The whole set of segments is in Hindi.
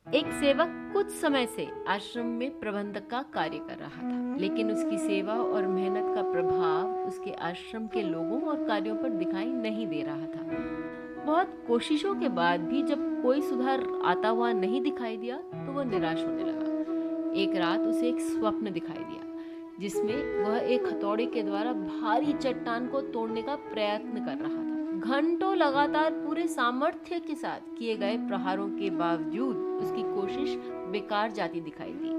एक सेवक कुछ समय से आश्रम में प्रबंधक का कार्य कर रहा था, लेकिन उसकी सेवा और मेहनत का प्रभाव उसके आश्रम के लोगों और कार्यों पर दिखाई नहीं दे रहा था। बहुत कोशिशों के बाद भी जब कोई सुधार आता हुआ नहीं दिखाई दिया तो वह निराश होने लगा। एक रात उसे एक स्वप्न दिखाई दिया जिसमें वह एक हथौड़े के द्वारा भारी चट्टान को तोड़ने का प्रयत्न कर रहा था। घंटों लगातार पूरे सामर्थ्य के साथ किए गए प्रहारों के बावजूद उसकी कोशिश बेकार जाती दिखाई दी।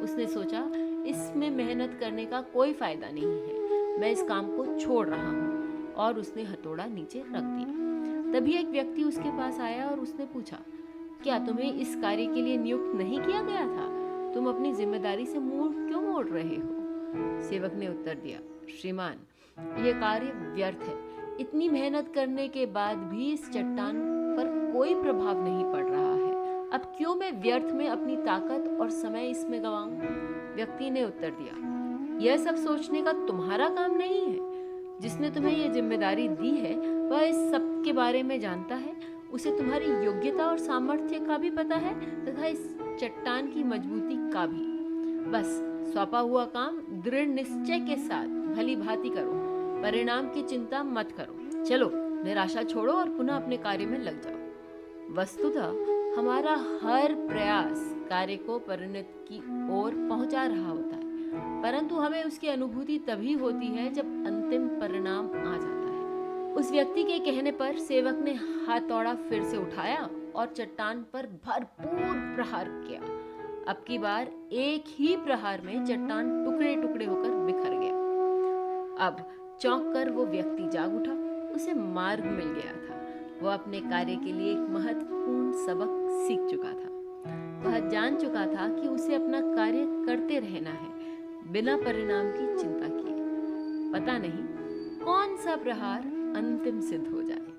उसने सोचा, इसमें मेहनत करने का कोई फायदा नहीं है, मैं इस काम को छोड़ रहा हूँ, और उसने हथौड़ा नीचे रख दिया। तभी एक व्यक्ति उसके पास आया और उसने पूछा, क्या तुम्हें इस कार्य के लिए नियुक्त नहीं किया गया था? तुम अपनी जिम्मेदारी से मुंह क्यों मोड़ रहे हो? सेवक ने उत्तर दिया, श्रीमान, यह कार्य व्यर्थ है। इतनी मेहनत करने के बाद भी इस चट्टान पर कोई प्रभाव नहीं पड़ रहा है। अब क्यों मैं व्यर्थ में अपनी ताकत और समय इसमें गंवाऊं? व्यक्ति ने उत्तर दिया, यह सब सोचने का तुम्हारा काम नहीं है। जिसने तुम्हें यह जिम्मेदारी दी है वह इस सब के बारे में जानता है। उसे तुम्हारी योग्यता और सामर्थ्य का भी पता है तथा इस चट्टान की मजबूती का भी। बस सौंपा हुआ काम दृढ़ निश्चय के साथ भली भांति करो, परिणाम की चिंता मत करो। चलो, निराशा छोड़ो और पुनः अपने कार्य में लग जाओ। वस्तुतः हमारा हर प्रयास कार्य को परिणति की ओर पहुंचा रहा होता है, परंतु हमें उसकी अनुभूति तभी होती है जब अंतिम परिणाम आ जाता है। उस व्यक्ति के कहने पर सेवक ने हथौड़ा फिर से उठाया और चट्टान पर भरपूर प्रहार किया। अब की बार एक ही प्रहार में चट्टान टुकड़े टुकड़े होकर बिखर गया। अब चौंक कर वो व्यक्ति जाग उठा। उसे मार्ग मिल गया था। वह अपने कार्य के लिए एक महत्वपूर्ण सबक सीख चुका था। वह जान चुका था कि उसे अपना कार्य करते रहना है, बिना परिणाम की चिंता किए। पता नहीं कौन सा प्रहार अंतिम सिद्ध हो जाए।